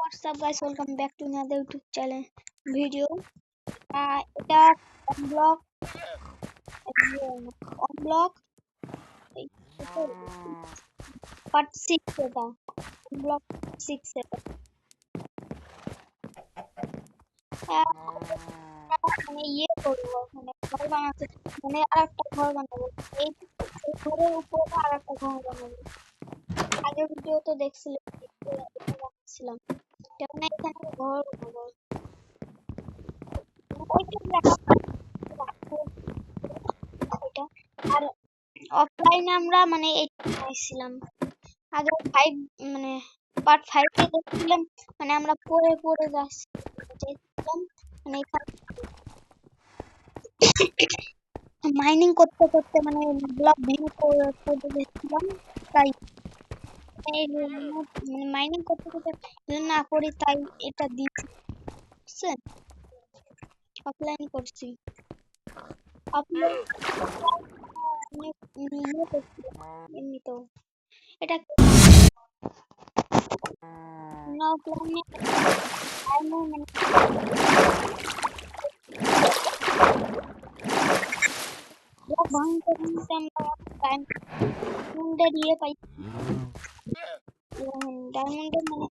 What's up guys, welcome back to another YouTube channel video. এটা অনব্লক অনব্লক part 6 এটা অনব্লক 6 এটা মানে করবো মানে ঘর বানাতে মানে আরেকটা ঘর বানাবো এই ঘরের উপরে আরেকটা ঘর বানাবো আগের ভিডিও তো দেখছিলাম বানাচ্ছিলাম এখানে ঘর বানাবো আর অফলাইনে আমরা মানে এইটা বানাইছিলাম আগে 5 মানে পার্ট 5 এ দেখছিলাম মানে আমরা পড়ে পড়ে যাচ্ছিলাম মানে মাইনিং করতে করতে মানে ব্লক ভেঙে পড়ে যাচ্ছিলাম তাই মাইনিং করতে করতে না করি তাই এটা দিচ্ছি বুঝছেন অফলাইন করছি আপলোড এমনি তো এটা না অফলাইনে ডায়মন্ডের ইয়ে পাই ডায়মন্ডের মানে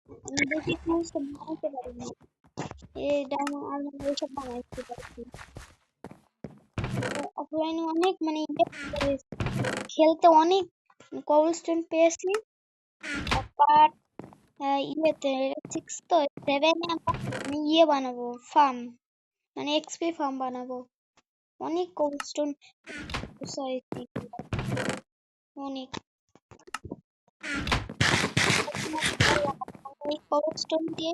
বেশি জিনিস বানাইতে পারি না এই ডায়মন্ড আর এইসব বানাইতে পারছি অফলাইনে অনেক মানে খেলতে অনেক কবলস্টোন পেয়েছি পার্ট ইয়েতে 6 তো 7 এ আমি ইয়ে বানাবো ফার্ম মানে এক্সপি ফার্ম বানাবো অনেক কবলস্টোন সোসাইটি অনেক এই কবলস্টোন দিয়ে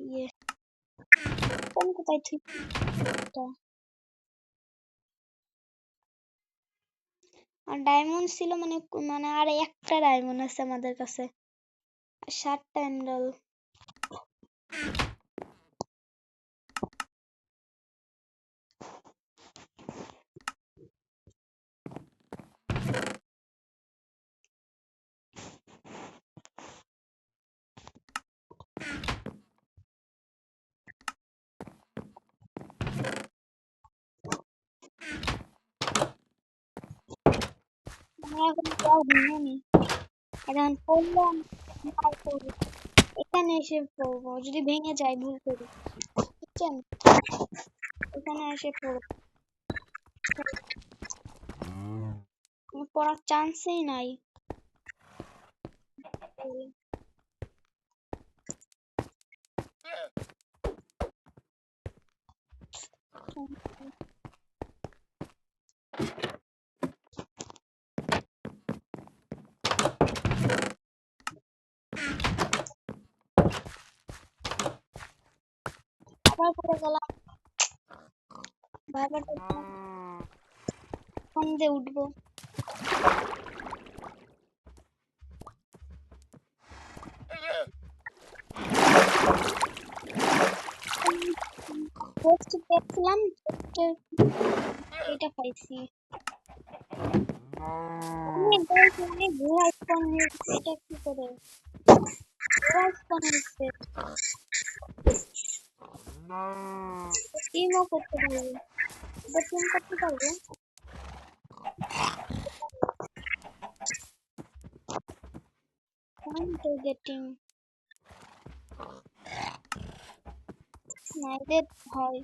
ইয়ে কোন কোথায় ঠিক আর ডায়মন্ড ছিল মানে মানে আর একটা ডায়মন্ড আছে আমাদের কাছে আর 7টা এমরাল্ড এখন পড়লাম এখানে এসে পড়বো যদি ভেঙে যায় ভুল করি বুঝছেন এখানে এসে পড়বো পড়ার চান্সই নাই আবার পড়ে গেলাম বারবার ফোন দিয়ে উঠবো দেখছিলাম এটা পাইছি অনেক ঘোড়া স্পন হয়েছে এটা কি করে ঘোড়া স্পন হয়েছে টিমও করতে পারবো এটা টিম করতে পারবো গেটিং নাইডেড হয়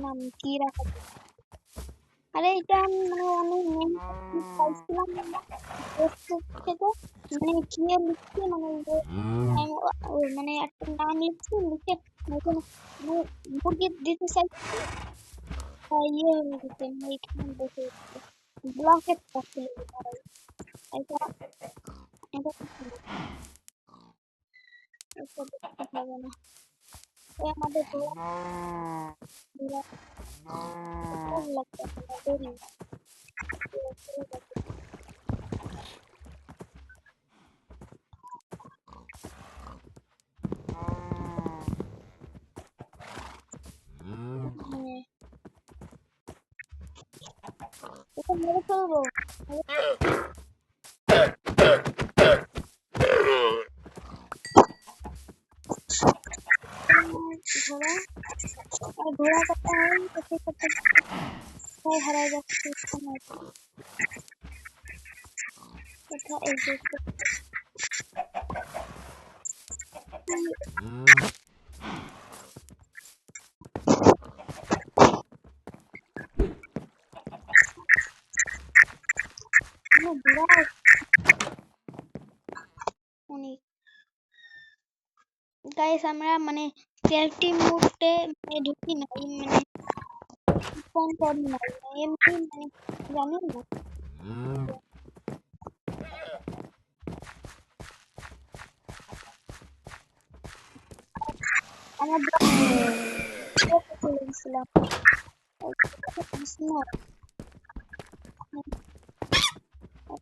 নাম কি রাখা আরে এটা মানে অনেক পাইছিলাম থেকে মানে খেয়ে লিখছি মানে মানে একটা নাম লিখছি লিখে নতুন মুরগি দিতে চাইছি ইয়ে হয়ে গেছে এখানে বসে ব্লকের পাশে এটা এটা দেখতে হবে না আমাদের লাগছে এটা মেরে ফেলবো। ঘোড়া আর ঘোড়া কাটা হয় করতে করতে কোথায় হারাই যাচ্ছে সময়। কোথায় এই যে ঘোড়া অনেক গাইস আমরা মানে ক্রিয়েটিভ মোডে মানে ঢুকি নাই মানে ফোন করি নাই এমনি মানে জানি না আমরা চলে গেছিলাম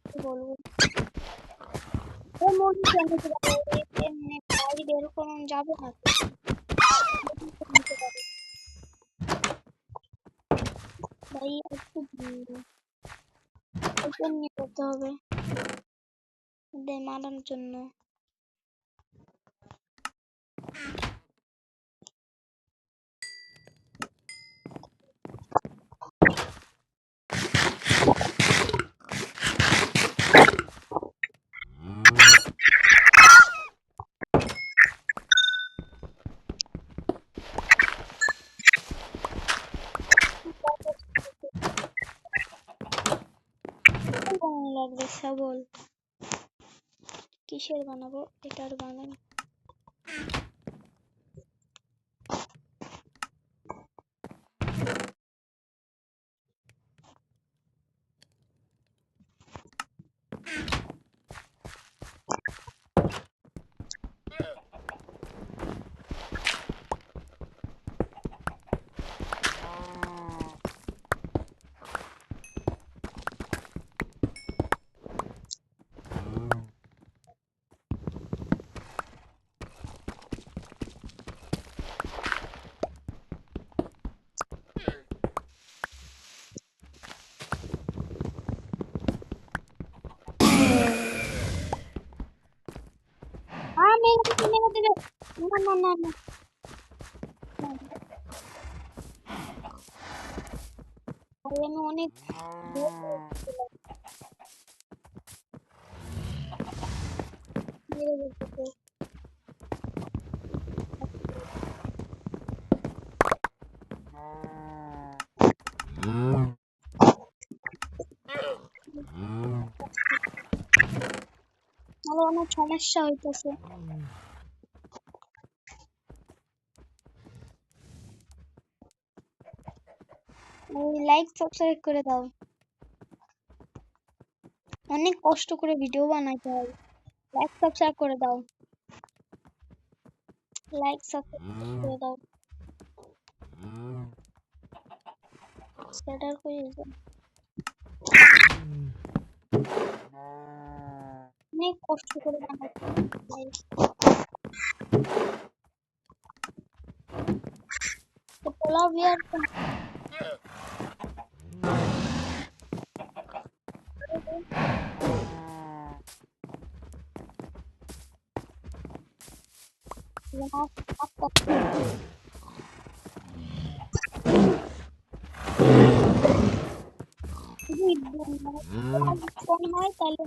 কি বলবো মনে কেন মানে বাইরে বের করুন যাবো না ভাই একটু ওপেন নিয়ে করতে হবে ওদের মারার জন্য লাগবে ছাগল কিসের বানাবো এটার বানাই মেরে দেবে না না না না আমি অনেক মেরে দিতে আমার অনেক সমস্যা হইতেছে লাইক সাবস্ক্রাইব করে দাও অনেক কষ্ট করে ভিডিও বানাইতে হয় লাইক সাবস্ক্রাইব করে দাও লাইক সাবস্ক্রাইব করে দাও সেটার করে অনেক কষ্ট করে বানাইতে হয় তো পোলাও বিয়ার কোন হয় তাহলে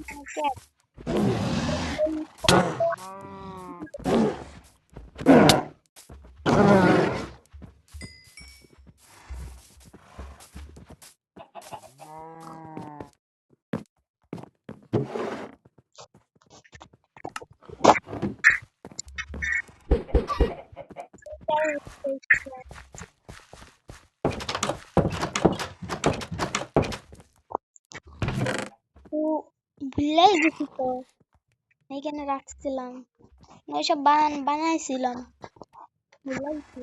ভুলেই গেছি তো এখানে রাখছিলাম ওইসব বানাইছিলাম ভুলাইছি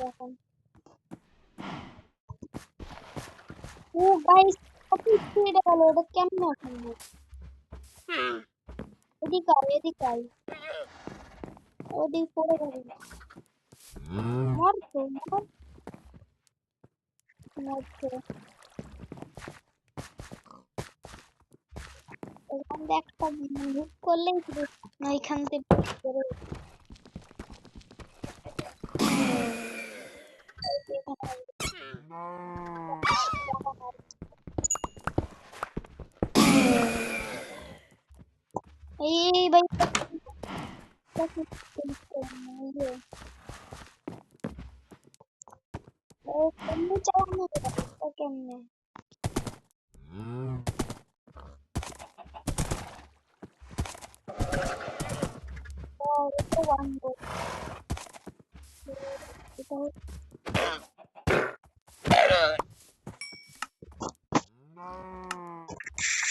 এখন। ও গাইস, কত স্পিডে গেল, এটা কেমনে সম্ভব? এদিকে আয়, এদিকে আয়, ওদিক পড়ে যাবে। মর তো, মর, মরছে। এখান থেকে একটা হুক করলেই শুধু ওইখান থেকে বেরো। এই ভাই, কেমনে চালানো যায় এটা, কেমনে? এটা ওয়ান বোর্ড, এটা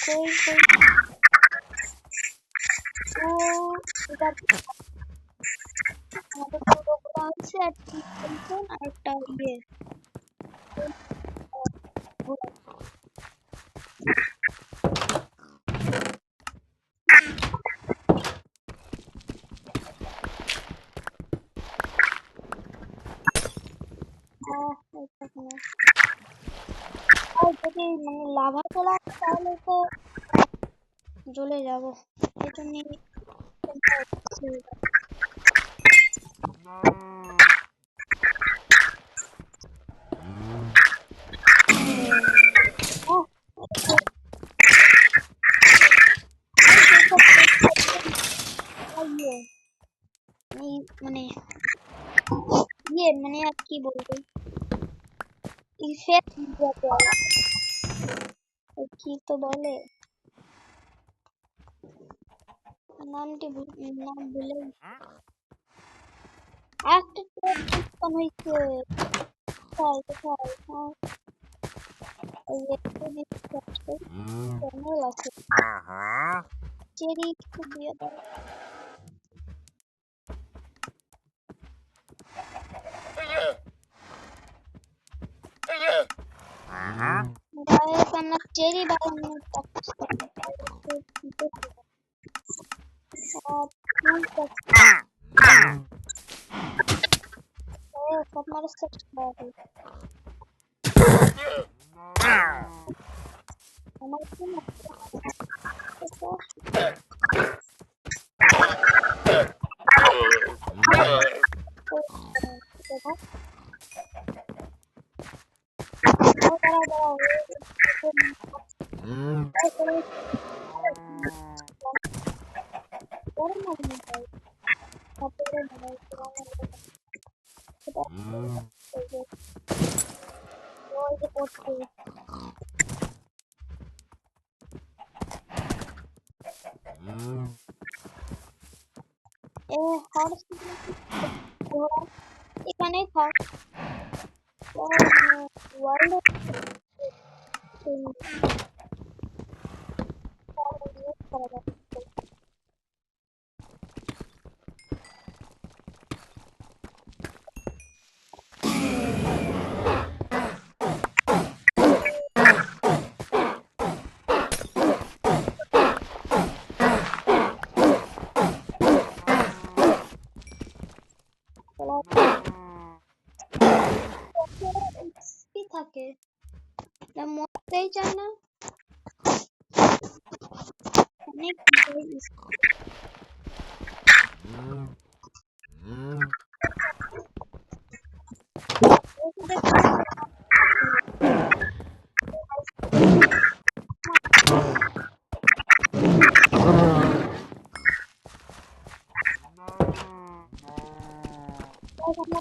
কই কই। ও এটা আমাদের পুরো করা হচ্ছে, আর টেনশন আর একটা ইয়ে ঘোড়া। এখানে আর যদি মানে লাভা চলে আসে তাহলে তো জ্বলে যাবো, এই জন্যই মানে ইয়ে মানে আর কি বলবো, ইফেক্ট কি তো বলে, নামটি নাম ভুলে একটা ট্রেন হয়েছে। কোথায় কোথায়? এই যে চ্যানেল আছে, চেরি একটু দিয়ে দাও। গায়ে আমরা চেরি বাগানের সব মানুষ আমার কি এখানে থাক ওয়ার্ল্ড করা যাবে। কি থাকে মরতেই চায় না, অনেক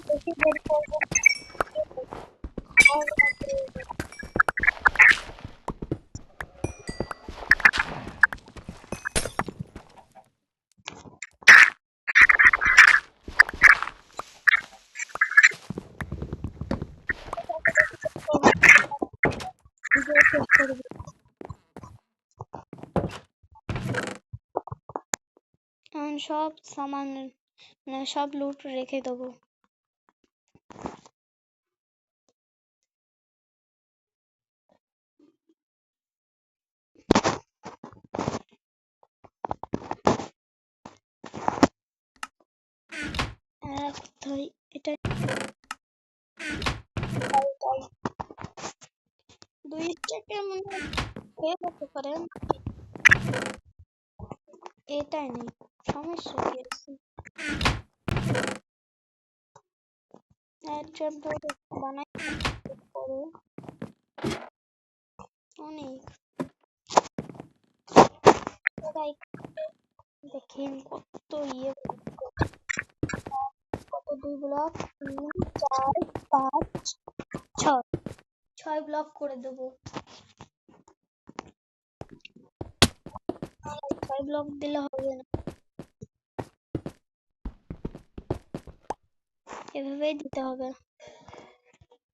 বেশি বের করবো। সব সামান মানে সব লুট রেখে দেবো। তাই এটা দুই থেকে মানে হয়ে যেতে পারে, এটাই নেই সমস্যা কি আছে। ট্র্যাপ ডোর বানাই পরে অনেক দেখেন কত ইয়ে, কত 2 ব্লক 3 4 5 6 6 ব্লক করে দেবো। 6 ব্লক দিলে হবে না, এভাবেই দিতে হবে,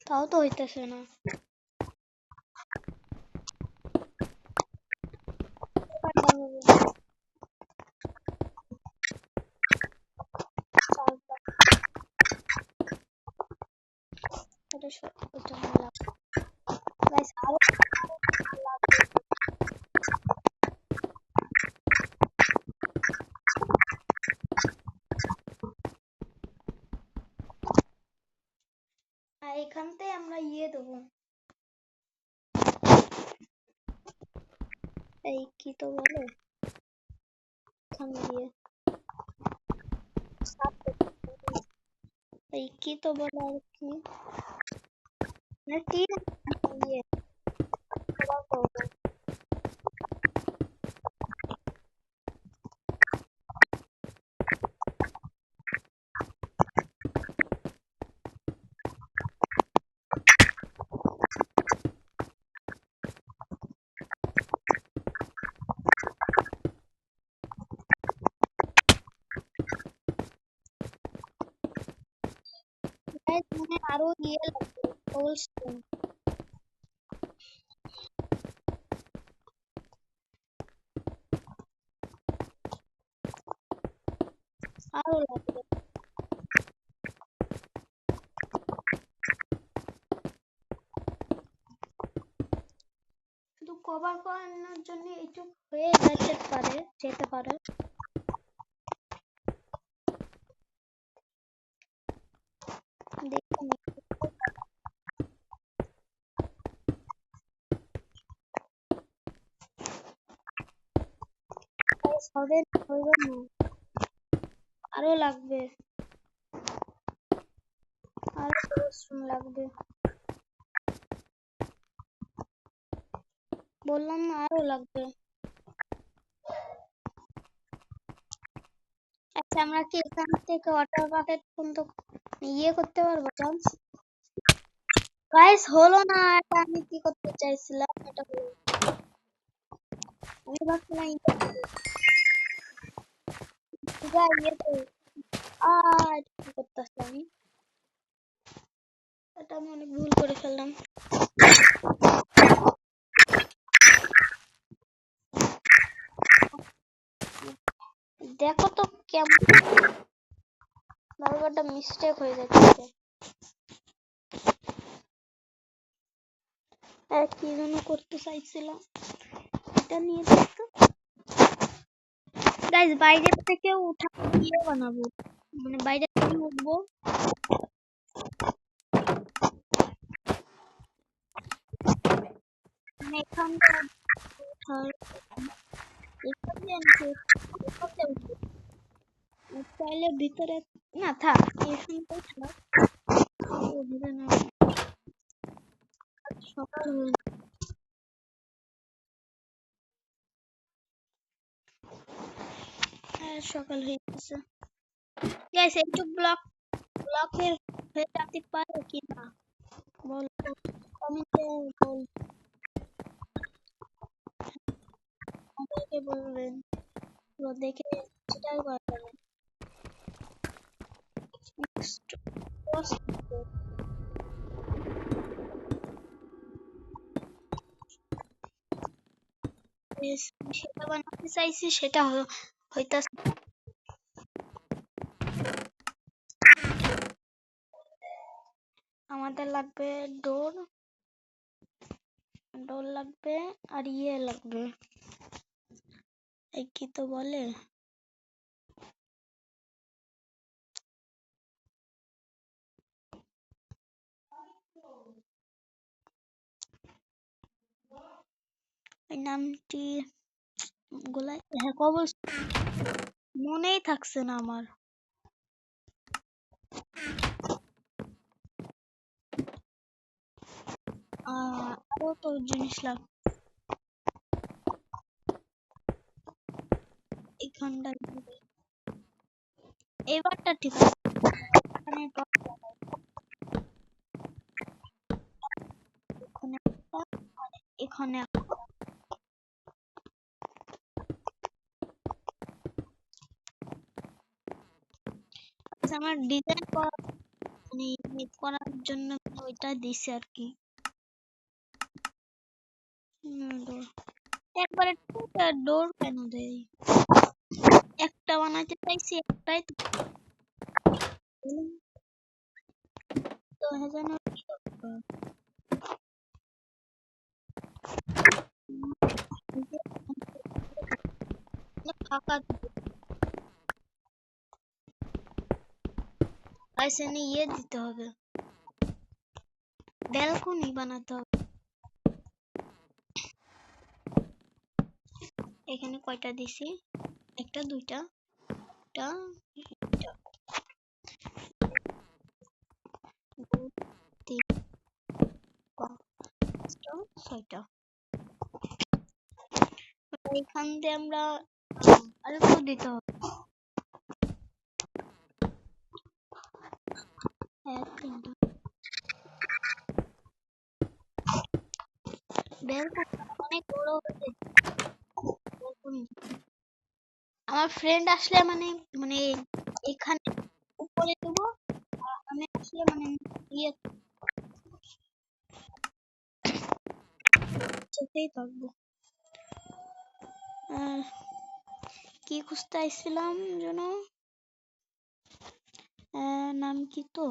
তাও তো হইতেছে না। এখানতে আমরা ইয়ে দেবো, এই কি তো বলে এখানে দিয়ে এই কি তো বলে আর কি না তীর ইয়ে করা করবো। মানে আরো ইয়ে লাগবে কোলস্টোন, আরো লাগবে। শুধু কভার করানোর জন্য এইটুক হয়ে যেতে পারে। দেখুন হবে না, আরো লাগবে, আরো পরিশ্রম লাগবে, বললাম না আরো লাগবে। আচ্ছা আমরা কি এখান থেকে ওয়াটার বাকেট পর্যন্ত ইয়ে করতে পারবো চান্স? গাইস হলো না, এটা আমি কি করতে চাইছিলাম এটা হলো, আমি ভাবছিলাম ইয়েতে কি করতেছি আমি, এটা আমি অনেক ভুল করে ফেললাম। দেখো তো কেমন বারবারটা মিস্টেক হয়ে যাচ্ছে, কি যেন করতে চাইছিলাম এটা নিয়ে দেখতো। গাইস বাইরে থেকে উঠা দিয়ে বানাবো, মানে বাইরে থেকে উঠবো, মানে এখানটা উঠার এখানে চাইলে ভিতরে না থাক, এখানটাই থাক, ওদিকে না। সকাল হয়ে সকাল হয়ে গেছে। গাইস একটু ব্লকের হয়ে যেতে পারে কি না বল, কমেন্টে বল, আমাকে বলবেন, তো দেখে সেটাই করা যাবে। নেক্সট পোস্ট সেটা বানাতে চাইছি, সেটা হইতাছে। আমাদের লাগবে ডোর লাগবে আর ইয়ে লাগবে, এই কি তো বলে এই নামটি গোলাই, হ্যাঁ কবল, মনেই থাকছে না আমার। আরো তো জিনিস লাগবে এখানটা। এবারটা ঠিক আছে, এখানে এখানে এখানে আমার ডিজাইন করা মানে করার জন্য ওইটা দিছে আর কি। একবারে ডোর কেন দেয়? একটা বানাইতে চাইছি, একটাই তো যেন ফাঁকা এখানে ইয়ে দিতে হবে, ব্যালকনি বানাতে হবে। এখানে কয়টা দিছি? একটা, দুইটা, একটা, দুই, তিন, পাঁচটা, ছয়টা। এখান দিয়ে আমরা আরেকটু দিতে হবে। এক, তিনটা। ব্যালকনি অনেক বড় হয়েছে। আমার ফ্রেন্ড আসলে মানে মানে এখানে উপরে দেবো, আমি আসলে মানে ইয়ে যেতেই থাকবো। কি খুঁজতে আসছিলাম যেন, নাম কি তো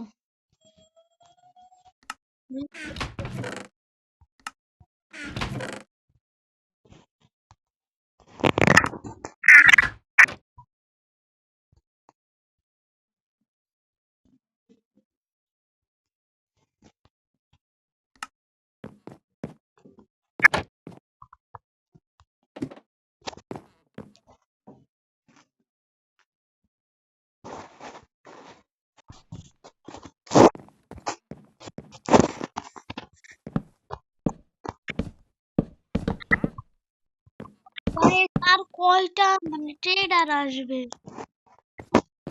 আর কয়টা মানে ট্রেডার আসবে?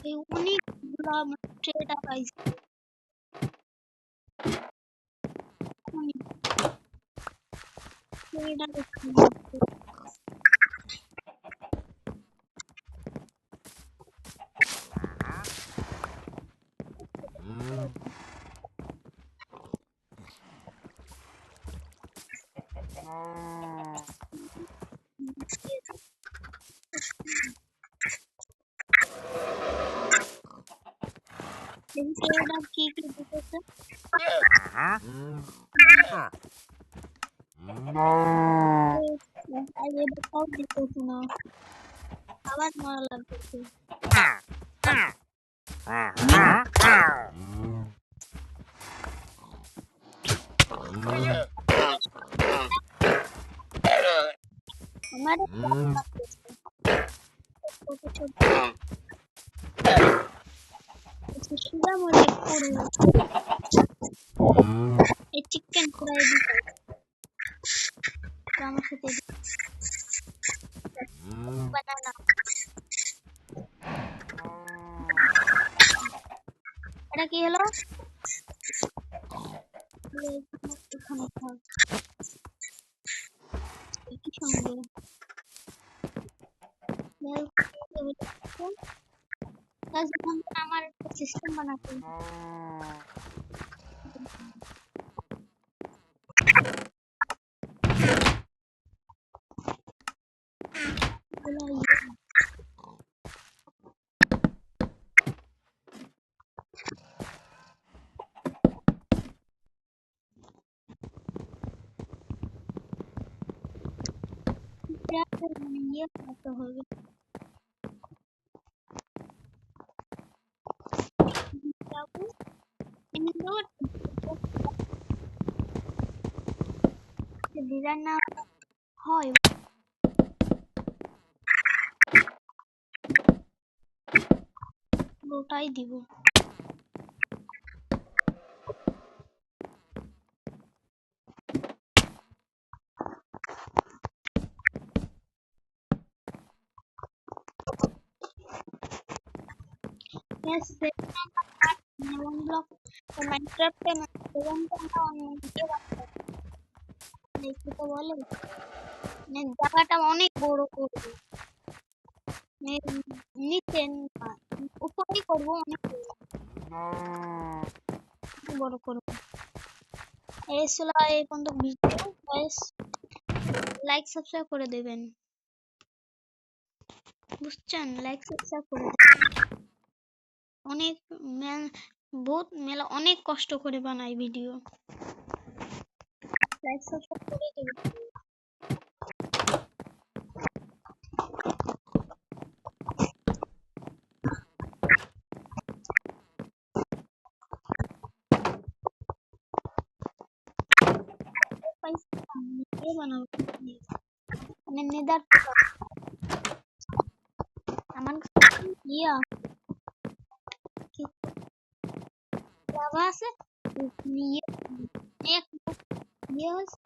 এই অনেকগুলা মানে ট্রেডার আসবে। ট্রেডার কি কি দিতেছে? এটাও দিতেছে না, আবার মারা লাগতেছে। আমার সুদা মরে পড়ে এই চিকেন ফ্রাই দিতে আমার সাথে বানানা। এটা কি হলো? এখানে থাক, কি সঙ্গে আমার সিস্টেম বানাতে মানে ইয়ে করতে হবে। ডিজাইন না হয় ওটাই দিব। Yes, মেলন ব্লক মাইনক্রাফটে মেলনটা দেখতে তো বলে জায়গাটা অনেক বড় করবো নিচে না, উপরেই করবো অনেক বড় করবো। এই ছিল এই পর্যন্ত ভিডিও, গাইস লাইক সাবস্ক্রাইব করে দেবেন, বুঝছেন? লাইক সাবস্ক্রাইব করে দেবেন। অনেক বহুত মেলা অনেক কষ্ট করে বানাই ভিডিও, লাইক সাবস্ক্রাইব করে দেবেন। বানাবো মানে নেদার আমার ইয়া কি লাভা আছে নিয়ে এক ইয়ে আছে।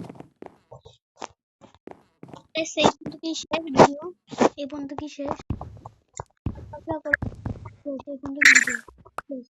এই পর্যন্ত কি শেষ ভিডিও? এই পর্যন্ত কি শেষ? এই পর্যন্ত ভিডিও শেষ।